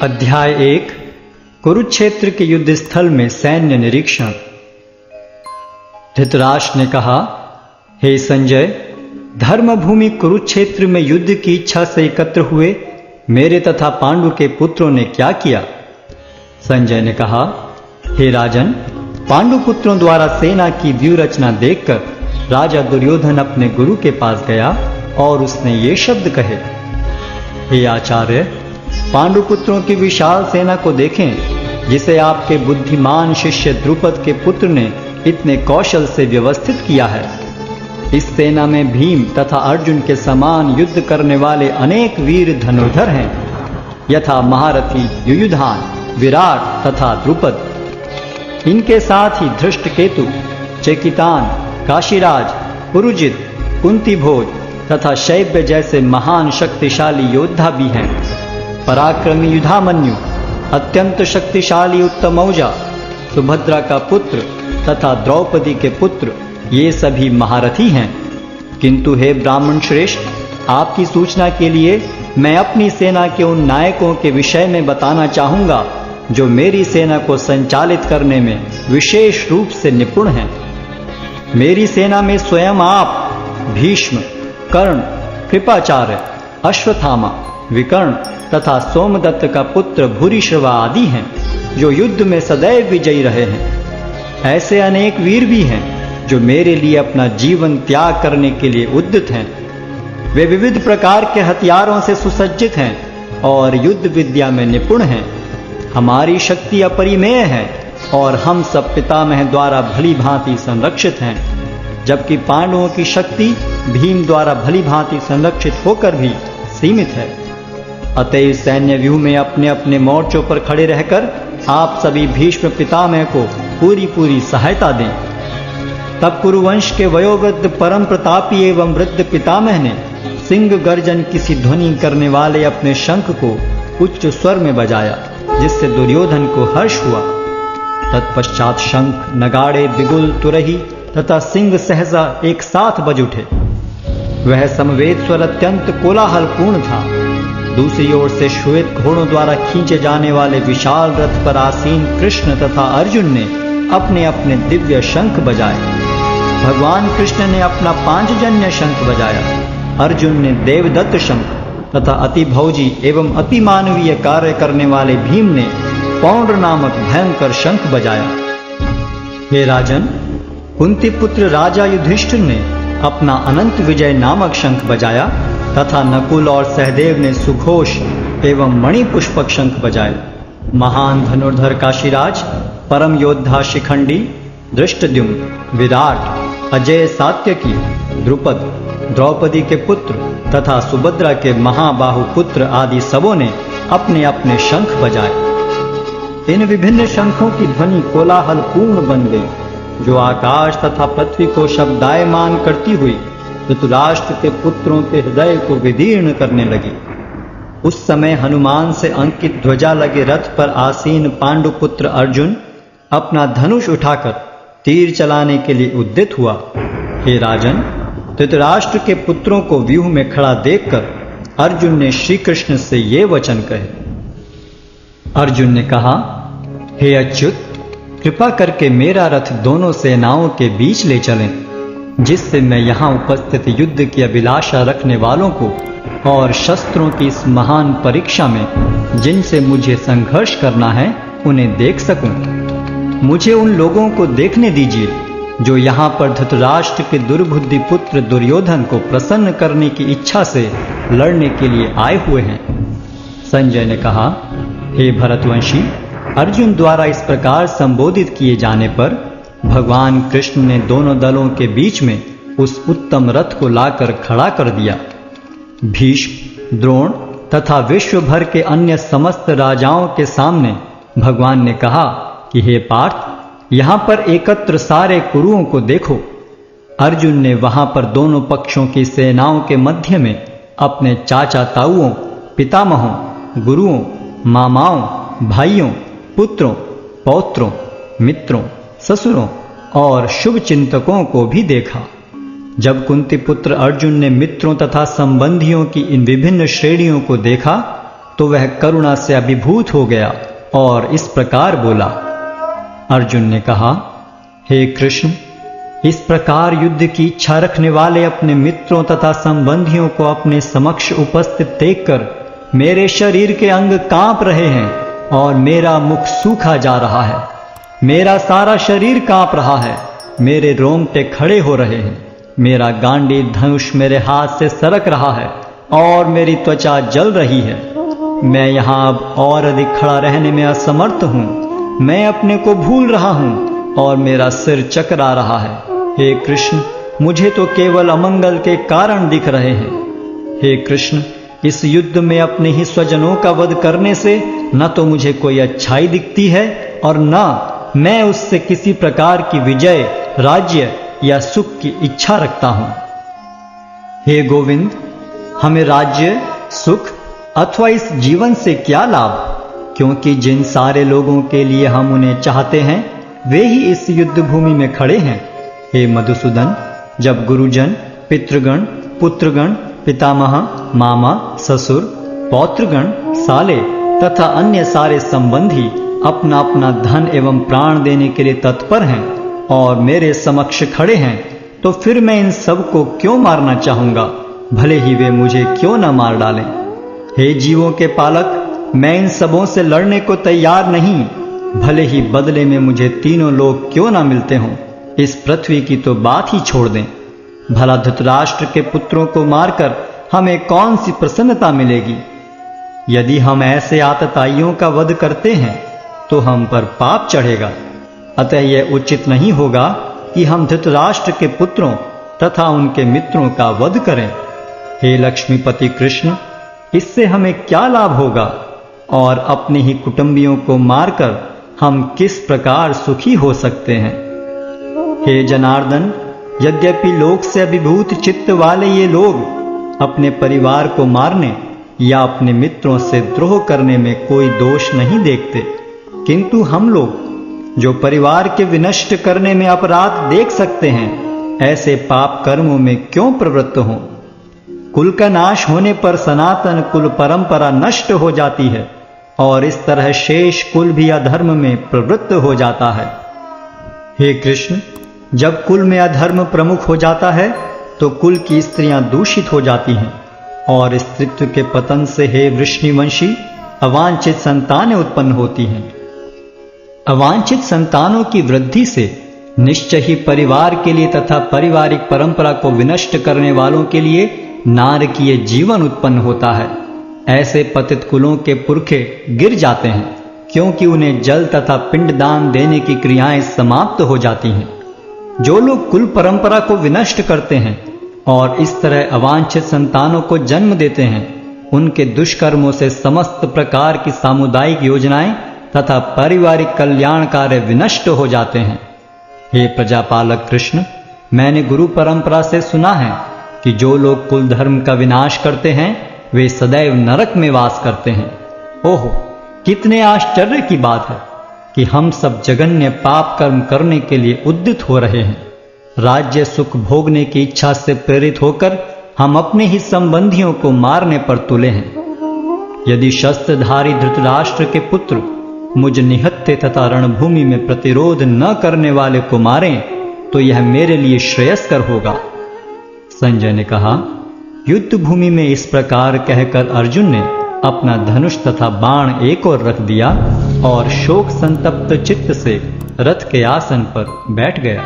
अध्याय 1 कुरुक्षेत्र के युद्ध स्थल में सैन्य निरीक्षण। धृतराष्ट्र ने कहा, हे संजय, धर्मभूमि कुरुक्षेत्र में युद्ध की इच्छा से एकत्र हुए मेरे तथा पांडु के पुत्रों ने क्या किया? संजय ने कहा, हे राजन, पांडु पुत्रों द्वारा सेना की व्यूह रचना देखकर राजा दुर्योधन अपने गुरु के पास गया और उसने ये शब्द कहे, हे आचार्य, पांडु पुत्रों की विशाल सेना को देखें, जिसे आपके बुद्धिमान शिष्य द्रुपद के पुत्र ने इतने कौशल से व्यवस्थित किया है। इस सेना में भीम तथा अर्जुन के समान युद्ध करने वाले अनेक वीर धनुर्धर हैं, यथा महारथी युयुधान, विराट तथा द्रुपद। इनके साथ ही धृष्टकेतु, चेकितान, काशीराज, पुरुजित, कुंतीभोज तथा शैब्य जैसे महान शक्तिशाली योद्धा भी हैं। पराक्रमी युधामन्यु, अत्यंत शक्तिशाली उत्तमौजा, सुभद्रा का पुत्र तथा द्रौपदी के पुत्र, ये सभी महारथी हैं। किंतु हे ब्राह्मण श्रेष्ठ, आपकी सूचना के लिए मैं अपनी सेना के उन नायकों के विषय में बताना चाहूंगा जो मेरी सेना को संचालित करने में विशेष रूप से निपुण हैं। मेरी सेना में स्वयं आप, भीष्म, कर्ण, कृपाचार्य, अश्वत्थामा, विकर्ण तथा सोमदत्त का पुत्र भूरिश्रवा आदि हैं, जो युद्ध में सदैव विजयी रहे हैं। ऐसे अनेक वीर भी हैं जो मेरे लिए अपना जीवन त्याग करने के लिए उद्यत हैं। वे विविध प्रकार के हथियारों से सुसज्जित हैं और युद्ध विद्या में निपुण हैं। हमारी शक्ति अपरिमेय है और हम सब पितामह द्वारा भली भांति संरक्षित हैं, जबकि पांडवों की शक्ति भीम द्वारा भली भांति संरक्षित होकर भी सीमित है। अतएव सैन्य व्यूह में अपने अपने मोर्चों पर खड़े रहकर आप सभी भीष्म पितामह को पूरी सहायता दें। तब कुरुवंश के वयोवृद्ध परम प्रतापी एवं वृद्ध पितामह ने सिंह गर्जन किसी ध्वनि करने वाले अपने शंख को उच्च स्वर में बजाया, जिससे दुर्योधन को हर्ष हुआ। तत्पश्चात शंख, नगाड़े, बिगुल, तुरही तथा सिंह सहसा एक साथ बज उठे। वह समवेत स्वर अत्यंत कोलाहलपूर्ण था। दूसरी ओर से श्वेत घोड़ों द्वारा खींचे जाने वाले विशाल रथ पर आसीन कृष्ण तथा अर्जुन ने अपने अपने दिव्य शंख बजाए। भगवान कृष्ण ने अपना पांचजन्य शंख बजाया, अर्जुन ने देवदत्त शंख तथा अति भौजी एवं अति मानवीय कार्य करने वाले भीम ने पौंड्र नामक भयंकर शंख बजाया। हे राजन, कुंती पुत्र राजा युधिष्ठिर ने अपना अनंत विजय नामक शंख बजाया तथा नकुल और सहदेव ने सुघोष एवं मणिपुष्पक शंख बजाए। महान धनुर्धर काशीराज, परम योद्धा शिखंडी, धृष्टद्युम्न, विराट, अजय सात्यकी, द्रुपद, द्रौपदी के पुत्र तथा सुभद्रा के महाबाहु पुत्र आदि सबों ने अपने अपने शंख बजाए। इन विभिन्न शंखों की ध्वनि कोलाहलपूर्ण बन गई, जो आकाश तथा पृथ्वी को शब्दायमान करती हुई धृतराष्ट्र के पुत्रों के हृदय को विदीर्ण करने लगी। उस समय हनुमान से अंकित ध्वजा लगे रथ पर आसीन पांडुपुत्र अर्जुन अपना धनुष उठाकर तीर चलाने के लिए उद्यत हुआ। हे राजन, धृतराष्ट्र के पुत्रों को व्यूह में खड़ा देखकर अर्जुन ने श्री कृष्ण से ये वचन कहे। अर्जुन ने कहा, हे अच्युत, कृपा करके मेरा रथ दोनों सेनाओं के बीच ले चलें, जिससे मैं यहाँ उपस्थित युद्ध की अभिलाषा रखने वालों को और शस्त्रों की इस महान परीक्षा में जिनसे मुझे संघर्ष करना है उन्हें देख सकूं। मुझे उन लोगों को देखने दीजिए जो यहाँ पर धृतराष्ट्र के दुर्बुद्धि पुत्र दुर्योधन को प्रसन्न करने की इच्छा से लड़ने के लिए आए हुए हैं। संजय ने कहा, हे भरतवंशी, अर्जुन द्वारा इस प्रकार संबोधित किए जाने पर भगवान कृष्ण ने दोनों दलों के बीच में उस उत्तम रथ को लाकर खड़ा कर दिया। भीष्म, द्रोण तथा विश्व भर के अन्य समस्त राजाओं के सामने भगवान ने कहा कि हे पार्थ, यहाँ पर एकत्र सारे कुरुओं को देखो। अर्जुन ने वहां पर दोनों पक्षों की सेनाओं के मध्य में अपने चाचा ताऊओं, पितामहों, गुरुओं, मामाओं, भाइयों, पुत्रों, पौत्रों, मित्रों, ससुरों और शुभ चिंतकों को भी देखा। जब कुंती पुत्र अर्जुन ने मित्रों तथा संबंधियों की इन विभिन्न श्रेणियों को देखा तो वह करुणा से अभिभूत हो गया और इस प्रकार बोला। अर्जुन ने कहा, हे कृष्ण, इस प्रकार युद्ध की इच्छा रखने वाले अपने मित्रों तथा संबंधियों को अपने समक्ष उपस्थित देखकर मेरे शरीर के अंग कांप रहे हैं और मेरा मुख सूखा जा रहा है। मेरा सारा शरीर कांप रहा है, मेरे रोंगटे खड़े हो रहे हैं, मेरा गांडीव धनुष मेरे हाथ से सरक रहा है और मेरी त्वचा जल रही है। मैं यहाँ अब और अधिक खड़ा रहने में असमर्थ हूँ। मैं अपने को भूल रहा हूँ और मेरा सिर चकरा रहा है। हे कृष्ण, मुझे तो केवल अमंगल के कारण दिख रहे हैं। हे कृष्ण, इस युद्ध में अपने ही स्वजनों का वध करने से न तो मुझे कोई अच्छाई दिखती है और न मैं उससे किसी प्रकार की विजय, राज्य या सुख की इच्छा रखता हूं। हे गोविंद, हमें राज्य, सुख अथवा इस जीवन से क्या लाभ, क्योंकि जिन सारे लोगों के लिए हम उन्हें चाहते हैं वे ही इस युद्ध भूमि में खड़े हैं। हे मधुसूदन, जब गुरुजन, पितृगण, पुत्रगण, पितामह, मामा, ससुर, पौत्रगण, साले तथा अन्य सारे संबंधी अपना अपना धन एवं प्राण देने के लिए तत्पर हैं और मेरे समक्ष खड़े हैं, तो फिर मैं इन सब को क्यों मारना चाहूंगा, भले ही वे मुझे क्यों न मार डालें। हे जीवों के पालक, मैं इन सबों से लड़ने को तैयार नहीं, भले ही बदले में मुझे तीनों लोग क्यों ना मिलते हों। इस पृथ्वी की तो बात ही छोड़ दें। भला धृतराष्ट्र के पुत्रों को मारकर हमें कौन सी प्रसन्नता मिलेगी। यदि हम ऐसे आतताइयों का वध करते हैं तो हम पर पाप चढ़ेगा। अतः यह उचित नहीं होगा कि हम धृतराष्ट्र के पुत्रों तथा उनके मित्रों का वध करें। हे लक्ष्मीपति कृष्ण, इससे हमें क्या लाभ होगा और अपने ही कुटुंबियों को मारकर हम किस प्रकार सुखी हो सकते हैं। हे जनार्दन, यद्यपि लोक से अभिभूत चित्त वाले ये लोग अपने परिवार को मारने या अपने मित्रों से द्रोह करने में कोई दोष नहीं देखते, किंतु हम लोग जो परिवार के विनष्ट करने में अपराध देख सकते हैं, ऐसे पाप कर्मों में क्यों प्रवृत्त हों। कुल का नाश होने पर सनातन कुल परंपरा नष्ट हो जाती है और इस तरह शेष कुल भी अधर्म में प्रवृत्त हो जाता है। हे कृष्ण, जब कुल में अधर्म प्रमुख हो जाता है तो कुल की स्त्रियां दूषित हो जाती हैं और स्त्रीत्व के पतन से हे वृष्णिवंशी अवांछित संतानें उत्पन्न होती हैं। अवांछित संतानों की वृद्धि से निश्चय ही परिवार के लिए तथा पारिवारिक परंपरा को विनष्ट करने वालों के लिए नारकीय जीवन उत्पन्न होता है। ऐसे पतित कुलों के पुरखे गिर जाते हैं, क्योंकि उन्हें जल तथा पिंडदान देने की क्रियाएं समाप्त हो जाती हैं। जो लोग कुल परंपरा को विनष्ट करते हैं और इस तरह अवांछित संतानों को जन्म देते हैं, उनके दुष्कर्मों से समस्त प्रकार की सामुदायिक योजनाएं तथा पारिवारिक कल्याण कार्य विनष्ट हो जाते हैं। हे प्रजापालक कृष्ण, मैंने गुरु परंपरा से सुना है कि जो लोग कुल धर्म का विनाश करते हैं वे सदैव नरक में वास करते हैं। ओहो, कितने आश्चर्य की बात है कि हम सब जघन्य पाप कर्म करने के लिए उद्यत हो रहे हैं। राज्य सुख भोगने की इच्छा से प्रेरित होकर हम अपने ही संबंधियों को मारने पर तुले हैं। यदि शस्त्रधारी धृतराष्ट्र के पुत्र मुझ निहत्थे तथा रणभूमि में प्रतिरोध न करने वाले को मारें तो यह मेरे लिए श्रेयस्कर होगा। संजय ने कहा, युद्ध भूमि में इस प्रकार कहकर अर्जुन ने अपना धनुष तथा बाण एक ओर रख दिया और शोक संतप्त चित्त से रथ के आसन पर बैठ गया।